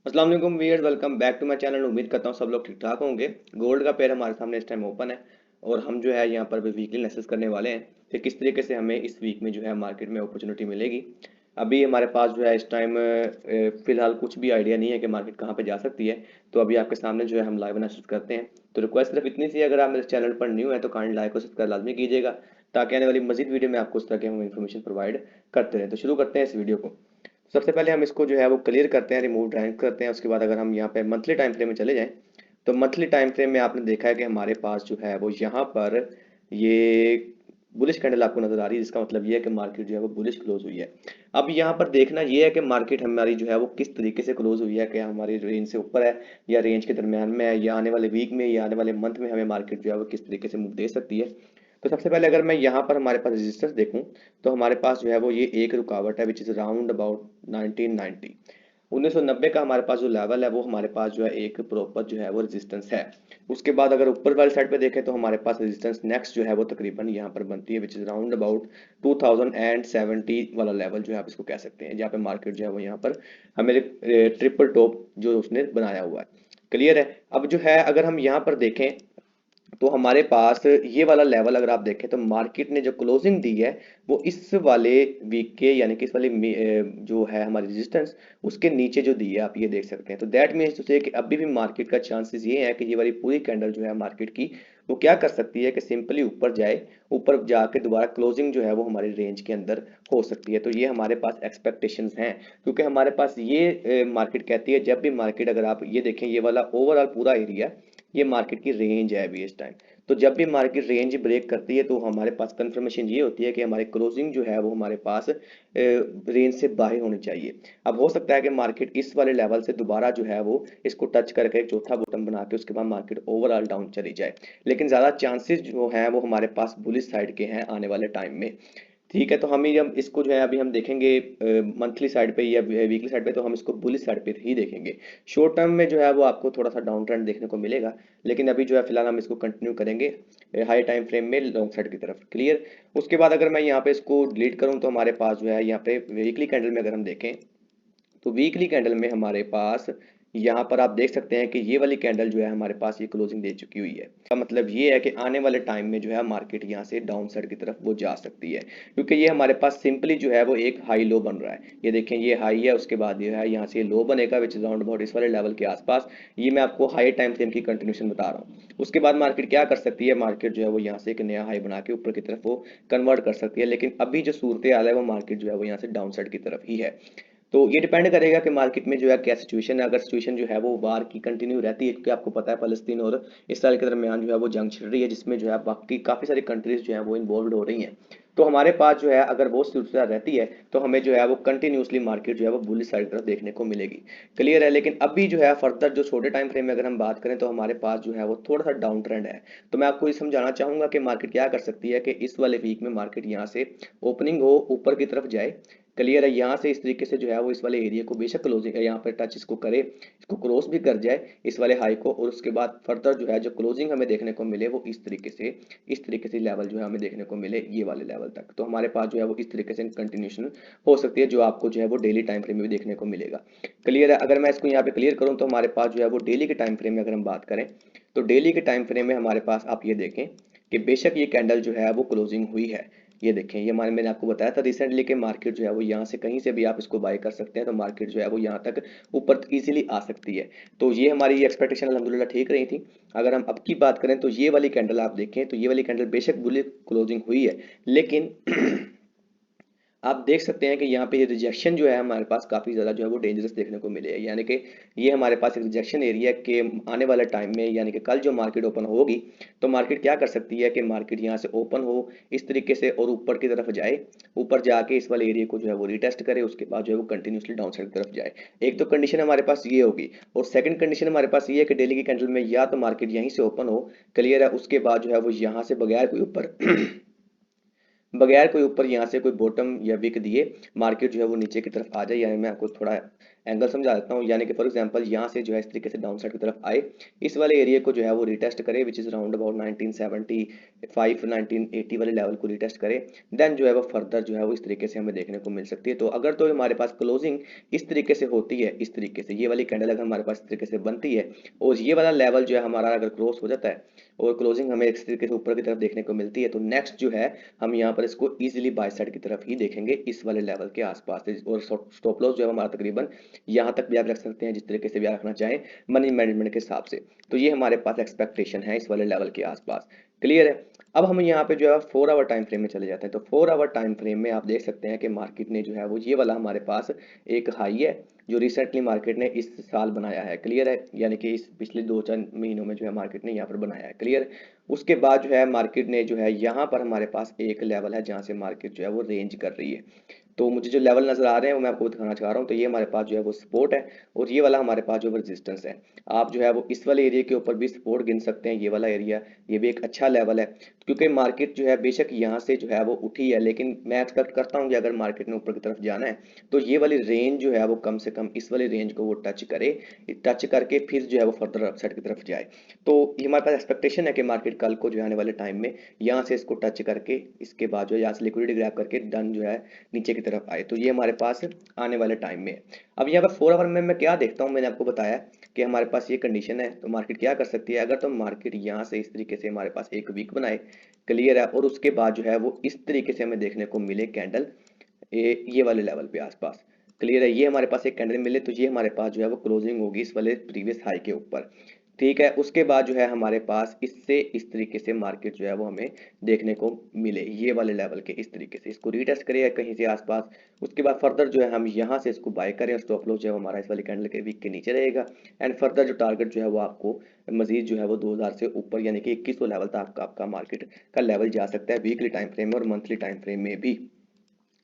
अस्सलाम वालेकुम viewers, welcome back to my channel. उम्मीद करता हूँ सब लोग ठीक ठाक होंगे। गोल्ड का पेयर हमारे सामने इस टाइम ओपन है और हम जो है यहाँ पर भी वीकली एनालिसिस करने वाले हैं कि किस तरीके से हमें इस वीक में जो है मार्केट में अपॉर्चुनिटी मिलेगी। अभी हमारे पास जो है इस टाइम फिलहाल कुछ भी आइडिया नहीं है कि मार्केट कहाँ पे जा सकती है। तो अभी आपके सामने जो है हम लाइव एनालिसिस करते हैं। तो रिक्वेस्ट सिर्फ इतनी सी है, अगर आप मेरे चैनल पर न्यू है तो काइंड लाइक और सब्सक्राइब लाजमी कीजिएगा, ताकि आने वाली मजीद वीडियो में आपको उस तरह की हम इन्फॉर्मेशन प्रोवाइड करते रहें। तो शुरू करते हैं इस वीडियो को। सबसे पहले हम इसको जो है वो क्लियर करते हैं, रिमूव ड्राइव करते हैं। उसके बाद अगर हम यहाँ पे मंथली टाइम फ्रेम में चले जाएं, तो मंथली टाइम फ्रेम में आपने देखा है कि हमारे पास जो है वो यहाँ पर ये बुलिश कैंडल आपको नजर आ रही है, जिसका मतलब ये है कि मार्केट जो है वो बुलिश क्लोज हुई है। अब यहाँ पर देखना ये है कि मार्केट हमारी जो है वो किस तरीके से क्लोज हुई है, कि हमारी रेंज से ऊपर है या रेंज के दरमियान में है, या आने वाले वीक में या आने वाले मंथ में हमें मार्केट जो है वो किस तरीके से मूव दे सकती है। तो सबसे पहले अगर मैं यहाँ पर हमारे पास रेजिस्टेंस देखूं, तो हमारे पास जो है वो ये एक रुकावट है, विच इज राउंड अबाउट 1990। 1990 का हमारे पास जो लेवल है वो हमारे पास जो है एक प्रॉपर जो है वो रेजिस्टेंस है। उसके बाद अगर ऊपर वाली साइड पे देखें तो हमारे पास रेजिस्टेंस नेक्स्ट जो है वो तकरीबन यहाँ पर बनती है, विच इज राउंड अबाउट 2070 वाला लेवल जो है आप इसको कह सकते हैं, जहाँ पे मार्केट जो है वो यहाँ पर हमें ट्रिपल टॉप जो उसने बनाया हुआ है। क्लियर है। अब जो है अगर हम यहाँ पर देखें, तो हमारे पास ये वाला लेवल अगर आप देखें तो मार्केट ने जो क्लोजिंग दी है वो इस वाले वीक के, यानी कि इस वाले जो है हमारी रेजिस्टेंस, उसके नीचे जो दी है आप ये देख सकते हैं। तो दैट मीन्स टू से कि अभी भी मार्केट का चांसेस ये है कि ये वाली पूरी कैंडल जो है मार्केट की, वो क्या कर सकती है कि सिंपली ऊपर जाए, ऊपर जाके दोबारा क्लोजिंग जो है वो हमारी रेंज के अंदर हो सकती है। तो ये हमारे पास एक्सपेक्टेशंस हैं, क्योंकि हमारे पास ये मार्केट कहती है, जब भी मार्केट, अगर आप ये देखें ये वाला ओवरऑल पूरा एरिया, ये मार्केट की रेंज है अभी इस टाइम। तो जब भी मार्केट रेंज ब्रेक करती है तो हमारे पास कंफर्मेशन ये होती है कि हमारी क्लोजिंग जो है वो हमारे पास रेंज से बाहर होनी चाहिए। अब हो सकता है कि मार्केट इस वाले लेवल से दोबारा जो है वो इसको टच करके एक चौथा बॉटम बना के उसके बाद मार्केट ओवरऑल डाउन चली जाए, लेकिन ज़्यादा चांसेस जो हैं वो हमारे पास बुलिश साइड के हैं आने वाले टाइम में। ठीक है, तो हम ही जब इसको जो है अभी हम देखेंगे मंथली साइड पे या वीकली साइड पे, तो हम इसको बुलिश साइड पे ही देखेंगे। शॉर्ट टर्म में जो है वो आपको थोड़ा सा डाउन ट्रेंड देखने को मिलेगा, लेकिन अभी जो है फिलहाल हम इसको कंटिन्यू करेंगे हाई टाइम फ्रेम में लॉन्ग साइड की तरफ। क्लियर। उसके बाद अगर मैं यहाँ पे इसको डिलीट करूँ तो हमारे पास जो है यहाँ पे वीकली कैंडल में अगर हम देखें, तो वीकली कैंडल में हमारे पास यहाँ पर आप देख सकते हैं कि ये वाली कैंडल जो है हमारे पास ये क्लोजिंग दे चुकी हुई है। का मतलब ये है कि आने वाले टाइम में जो है मार्केट यहाँ से डाउन साइड की तरफ वो जा सकती है, क्योंकि ये हमारे पास सिंपली जो है वो एक हाई लो बन रहा है। ये देखें, ये हाई है, उसके बाद ये है यहाँ से लो बनेगा, विच इज राउंड अबाउट इस वाले लेवल के आसपास। ये मैं आपको हाई टाइम फ्रेम की कंटिन्यूशन बता रहा हूँ। उसके बाद मार्केट क्या कर सकती है, मार्केट जो है वो यहाँ से एक नया हाई बना के ऊपर की तरफ वो कन्वर्ट कर सकती है, लेकिन अभी जो सूरत हाल है वो मार्केट जो है वो यहाँ से डाउन साइड की तरफ ही है। तो ये डिपेंड करेगा कि मार्केट में जो है क्या सिचुएशन है। अगर सिचुएशन जो है वो वार की कंटिन्यू रहती है, क्योंकि आपको पता है फलस्तीन और इसराइल के दरमियान जो है वो जंग छिड़ रही है, जिसमें जो है बाकी काफ़ी सारी कंट्रीज जो है वो इन्वॉल्व हो रही हैं। तो हमारे पास जो है अगर वो सिलसिला रहती है तो हमें जो है वो कंटिन्यूसली मार्केट जो है वो बुलिश साइड तरफ देखने को मिलेगी। क्लियर है। लेकिन अभी जो है फर्दर जो छोटे टाइम फ्रेम में अगर हम बात करें तो हमारे पास जो है वो थोड़ा सा डाउन ट्रेंड है। तो मैं आपको ये समझाना चाहूंगा कि मार्केट क्या कर सकती है, कि इस वाले वीक में मार्केट यहाँ से ओपनिंग हो, ऊपर की तरफ जाए। क्लियर है। यहाँ से इस तरीके से जो है वो इस वाले एरिया को बेशक क्लोजिंग यहाँ पर टच इसको करे, इसको क्रॉस भी कर जाए इस वाले हाई को, और उसके बाद फर्दर जो है जो क्लोजिंग हमें देखने को मिले वो इस तरीके से लेवल जो है हमें देखने को मिले ये वाले लेवल तक। तो हमारे पास जो है वो इस तरीके से कंटिन्यूशन हो सकती है, जो आपको जो है वो डेली टाइम फ्रेम में भी देखने को मिलेगा। क्लियर है। अगर मैं इसको यहाँ पे क्लियर करूँ तो हमारे पास जो है वो डेली के टाइम फ्रेम में अगर हम बात करें, तो डेली के टाइम फ्रेम में हमारे पास आप ये देखें कि बेशक ये कैंडल जो है वो क्लोजिंग हुई है। ये देखें, ये मैंने आपको बताया था रिसेंटली कि मार्केट जो है वो यहाँ से कहीं से भी आप इसको बाय कर सकते हैं, तो मार्केट जो है वो यहाँ तक ऊपर इजीली आ सकती है। तो ये हमारी एक्सपेक्टेशन अल्हम्दुलिल्लाह ठीक रही थी। अगर हम अब की बात करें तो ये वाली कैंडल आप देखें, तो ये वाली कैंडल बेशक बुलिश क्लोजिंग हुई है, लेकिन आप देख सकते हैं कि यहाँ पे ये रिजेक्शन जो है हमारे पास काफ़ी ज़्यादा जो है वो डेंजरस देखने को मिले है, यानी कि ये हमारे पास एक रिजेक्शन एरिया के आने वाले टाइम में, यानी कि कल जो मार्केट ओपन होगी, तो मार्केट क्या कर सकती है कि मार्केट यहाँ से ओपन हो इस तरीके से और ऊपर की तरफ जाए, ऊपर जाके इस वाले एरिया को जो है वो रिटेस्ट करे, उसके बाद जो है वो कंटिन्यूसली डाउन साइड की तरफ जाए। एक तो कंडीशन हमारे पास ये होगी, और सेकंड कंडीशन हमारे पास ये है कि डेली की कैंडल में या तो मार्केट यहीं से ओपन हो, क्लियर है, उसके बाद जो है वो यहाँ से बगैर कोई ऊपर बगैर कोई ऊपर यहाँ से कोई बॉटम या विक दिए मार्केट जो है वो नीचे की तरफ आ जाए। यानी मैं आपको थोड़ा एंगल समझा देता हूँ। यानी कि फॉर एग्जांपल यहाँ से जो है इस तरीके से डाउन साइड की तरफ आए, इस वाले एरिया को जो है वो रिटेस्ट करे विच इज राउंड अबाउट 1975 1980 वाले लेवल को रिटेस्ट करे, देन जो है वो फर्दर जो है वो इस तरीके से हमें देखने को मिल सकती है। तो अगर तो हमारे पास क्लोजिंग इस तरीके से होती है, इस तरीके से ये वाली कैंडल अगर हमारे पास इस तरीके से बनती है और ये वाला लेवल जो है हमारा अगर क्रॉस हो जाता है और क्लोजिंग हमें इस तरीके से ऊपर की तरफ देखने को मिलती है, तो नेक्स्ट जो है हम यहाँ पर इसको इजीली बाय साइड की तरफ ही देखेंगे इस वाले लेवल के आसपास। और स्टॉप लॉस जो है हमारा तकरीबन यहाँ तक भी आप रख सकते हैं, जिस तरीके से भी आप रखना चाहें मनी मैनेजमेंट के हिसाब से। तो ये हमारे पास एक्सपेक्टेशन है इस वाले लेवल के आसपास। क्लियर है। अब हम यहाँ पे जो है 4 आवर टाइम फ्रेम में चले जाते हैं। तो 4 आवर टाइम फ्रेम में आप देख सकते हैं कि मार्केट ने जो है वो ये वाला हमारे पास एक हाई है जो रिसेंटली मार्केट ने इस साल बनाया है। क्लियर है। यानी कि इस पिछले 2-4 महीनों में जो है मार्केट ने यहाँ पर बनाया है। क्लियर। उसके बाद जो है मार्केट ने जो है यहाँ पर हमारे पास एक लेवल है जहाँ से मार्केट जो है वो रेंज कर रही है। तो मुझे जो लेवल नजर आ रहे हैं वो मैं आपको दिखाना चाह रहा हूँ। तो ये हमारे पास जो है वो सपोर्ट है और ये वाला हमारे पास जो रेजिस्टेंस है। आप जो है वो इस वाले एरिया के ऊपर भी सपोर्ट गिन सकते हैं। ये वाला एरिया ये भी एक अच्छा लेवल है, क्योंकि मार्केट जो है बेशक यहाँ से जो है वो उठी है, लेकिन मैं एक्सपेक्ट करता हूँ कि अगर मार्केट ने ऊपर की तरफ जाना है तो ये वाली रेंज जो है वो कम से कम इस वाली रेंज को वो टच करे, टच करके फिर जो है वो फर्दर अपसाइड की तरफ जाए। तो ये हमारे पास एक्सपेक्टेशन है कि मार्केट कल को जो है आने वाले टाइम में यहाँ से इसको टच करके इसके बाद जो है यहाँ से लिक्विडिटी ग्रैब करके डन जो है नीचे की तरफ आए। तो ये हमारे पास आने वाले टाइम में। अब यहाँ पर 4 आवर में मैं क्या देखता हूँ, मैंने आपको बताया कि हमारे पास ये कंडीशन है तो मार्केट क्या कर सकती है। अगर तो मार्केट यहाँ से इस तरीके से हमारे पास एक वीक बनाए, क्लियर है, और उसके बाद जो है वो इस तरीके से हमें देखने को मिले कैंडल ये वाले लेवल पे आसपास। क्लियर है। ये हमारे पास एक कैंडल मिले तो ये हमारे पास जो है वो क्लोजिंग होगी इस वाले प्रीवियस हाई के ऊपर। ठीक है। उसके बाद जो है हमारे पास इससे इस तरीके से मार्केट जो है वो हमें देखने को मिले ये वाले लेवल के इस तरीके से इसको रीटेस्ट करें कहीं से आसपास। उसके बाद फर्दर जो है हम यहाँ से इसको बाय करें और स्टॉप लॉस जो है हमारा इस वाले कैंडल के वीक के नीचे रहेगा। एंड फर्दर जो टारगेट जो है वो आपको मजीद जो है वो 2000 से ऊपर यानी कि 2100 लेवल तक आपका मार्केट का लेवल जा सकता है वीकली टाइम फ्रेम में और मंथली टाइम फ्रेम में भी।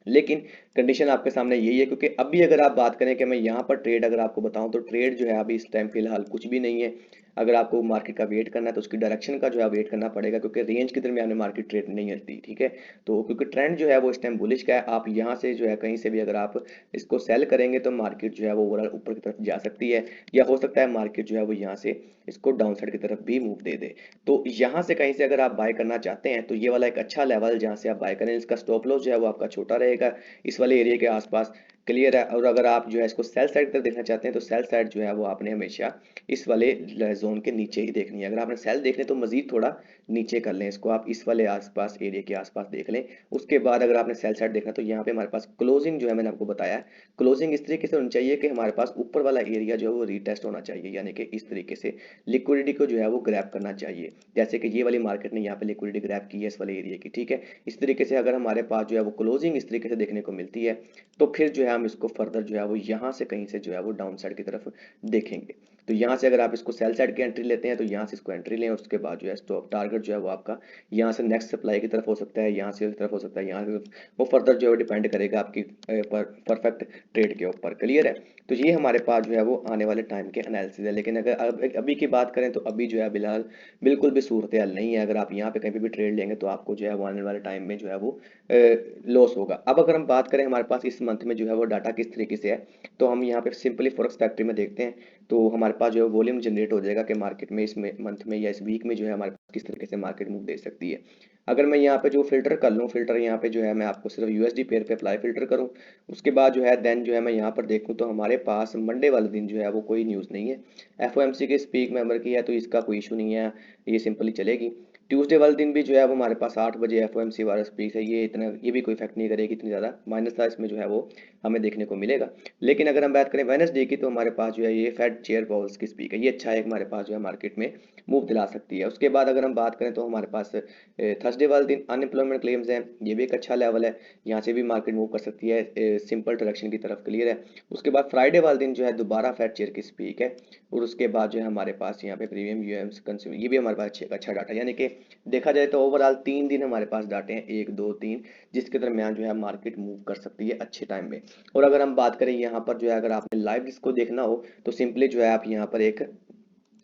लेकिन कंडीशन आपके सामने यही है, क्योंकि अभी अगर आप बात करें कि मैं यहाँ पर ट्रेड अगर आपको बताऊं तो ट्रेड जो है अभी इस टाइम फिलहाल कुछ भी नहीं है। अगर आपको मार्केट का वेट करना है तो उसकी डायरेक्शन का जो है वेट करना पड़ेगा, क्योंकि रेंज के दरमियान में मार्केट ट्रेड नहीं होती। ठीक है। तो क्योंकि ट्रेंड जो है वो इस टाइम बुलिश का है, आप यहाँ से जो है कहीं से भी अगर आप इसको सेल करेंगे तो मार्केट जो है वो ओवरऑल ऊपर की तरफ जा सकती है, या हो सकता है मार्केट जो है वो यहाँ से इसको डाउन साइड की तरफ भी मूव दे दे। तो यहाँ से कहीं से अगर आप बाय करना चाहते हैं तो ये वाला एक अच्छा लेवल जहाँ से आप बाय करें, इसका स्टॉप लॉस जो है वो आपका छोटा रहेगा इस वाले एरिया के आसपास। क्लियर है। और अगर आप जो है इसको सेल साइड पर देखना चाहते हैं तो सेल साइड जो है वो आपने हमेशा इस वाले जोन के नीचे ही देखनी है। अगर आपने सेल देखने तो मजीद थोड़ा नीचे कर लें इसको, आप इस वाले आसपास एरिया के आसपास देख लें। उसके बाद अगर आपने सेल साइड देखना तो यहाँ पे हमारे पास क्लोजिंग जो है मैंने आपको बताया, क्लोजिंग इस तरीके से होनी चाहिए कि हमारे पास ऊपर वाला एरिया जो है वो रीटेस्ट होना चाहिए, यानी कि इस तरीके से लिक्विडिटी को जो है वो ग्रैब करना चाहिए, जैसे कि ये वाली मार्केट ने यहाँ पे लिक्विडिटी ग्रैब की है इस वाले एरिया की। ठीक है। इस तरीके से अगर हमारे पास जो है वो क्लोजिंग इस तरीके से देखने को मिलती है तो फिर जो है हम इसको फर्दर जो है वो यहाँ से कहीं से जो है वो डाउन साइड की तरफ देखेंगे। तो यहाँ से अगर आप इसको सेल साइड की एंट्री लेते हैं तो यहाँ से इसको एंट्री लें, उसके बाद जो है स्टॉप टारगेट जो है वो आपका यहाँ से नेक्स्ट सप्लाई की तरफ हो सकता है, यहाँ से तरफ हो सकता है, यहाँ से वो फर्दर जो है डिपेंड करेगा आपकी परफेक्ट ट्रेड के ऊपर। क्लियर है। तो ये हमारे पास जो है वो आने वाले टाइम के एनालिसिस है। लेकिन अगर अभी की बात करें तो अभी जो है फिलहाल बिल्कुल भी सूरत हाल नहीं है। अगर आप यहाँ पे कहीं पे भी ट्रेड लेंगे तो आपको जो है वो आने वाले टाइम में जो है वो लॉस होगा। अब अगर हम बात करें हमारे पास इस मंथ में जो है वो डाटा किस तरीके से है, तो हम यहाँ पे सिंपली फॉरेक्स फैक्ट्री में देखते हैं। तो हमारे पास जो है वॉल्यूम जनरेट हो जाएगा कि मार्केट में इस मंथ में या इस वीक में जो है हमारे पास किस तरीके से मार्केट मूव दे सकती है। अगर मैं यहाँ पे जो फिल्टर कर लूँ, फिल्टर यहाँ पे जो है मैं आपको सिर्फ यूएसडी पेयर पे अप्लाई फिल्टर करूँ, उसके बाद जो है देन जो है मैं यहाँ पर देखूँ तो हमारे पास मंडे वाले दिन जो है वो कोई न्यूज़ नहीं है। एफओएमसी के स्पीक मेंबर की है तो इसका कोई इशू नहीं है, ये सिंपली चलेगी। ट्यूसडे वाले दिन भी जो है वो हमारे पास 8 बजे एफओएमसी वाला स्पीक है, ये इतना ये भी कोई इफेक्ट नहीं करेगी इतनी ज़्यादा, माइनस था इसमें जो है वो हमें देखने को मिलेगा। लेकिन अगर हम बात करें वेडनेसडे की तो हमारे पास जो है ये फेड चेयर पॉल्स की स्पीक है, ये अच्छा है हमारे पास जो है मार्केट में मूव दिला सकती है। उसके बाद अगर हम बात करें तो हमारे पास थर्सडे वाले दिन अनएम्प्लॉयमेंट क्लेम्स हैं, ये भी एक अच्छा लेवल है, यहाँ से भी मार्केट मूव कर सकती है सिंपल डायरेक्शन की तरफ। क्लियर है। उसके बाद फ्राइडे वाले दिन जो है दोबारा फेड चेयर की स्पीक है, और उसके बाद जो है हमारे पास यहाँ पे प्रीमियम यूएम्स कंज्यूमर ये भी हमारे पास अच्छा डाटा, यानी कि देखा जाए तो ओवरऑल 3 दिन हमारे पास डाटे हैं, 1 2 3, जिसके दरमियान जो है मार्केट मूव कर सकती है अच्छे टाइम में। और अगर हम बात करें यहाँ पर जो है अगर आपने लाइव इसको देखना हो तो सिंपली जो है आप यहाँ पर एक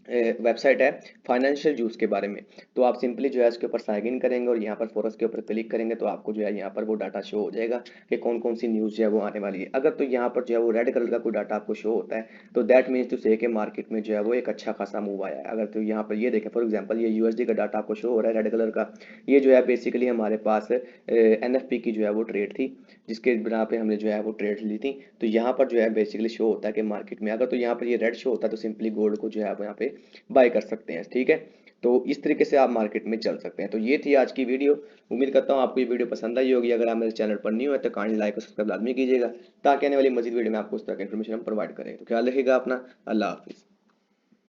वेबसाइट है फाइनेंशियल न्यूज़ के बारे में। तो आप सिंपली जो है इसके ऊपर साइन इन करेंगे और यहाँ पर फोरस के ऊपर क्लिक करेंगे तो आपको जो है यहाँ पर वो डाटा शो हो जाएगा कि कौन कौन सी न्यूज़ जो है वो आने वाली है। अगर तो यहाँ पर जो है वो रेड कलर का कोई डाटा आपको शो होता है तो दैट मीन्स टू से कि मार्केट में जो है वो एक अच्छा खासा मूव आया है। अगर तो यहाँ पर ये देखें फॉर एग्जांपल ये यूएसडी का डाटा आपको शो हो रहा है रेड कलर का, ये जो है बेसिकली हमारे पास एनएफपी की जो है वो ट्रेड थी जिसके बिना पे हमने जो है वो ट्रेड ली थी। तो यहाँ पर जो है बेसिकली शो होता है कि मार्केट में अगर तो यहाँ पर ये रेड शो होता है तो सिंपली गोल्ड को जो है आप यहाँ पे बाय कर सकते हैं। ठीक है, तो इस तरीके से आप मार्केट में चल सकते हैं। तो ये थी आज की वीडियो। उम्मीद करता हूँ आपको ये वीडियो पसंद आई होगी। अगर आप मेरे चैनल पर न्यू है तो काइंडली लाइक और सब्सक्राइब लाजमी कीजिएगा ताकि आने वाली मजीद वीडियो में आपको उस तरह की इन्फॉर्मेशन हम प्रोवाइड करें। तो ख्याल रखिएगा अपना। अल्लाह हाफिज़।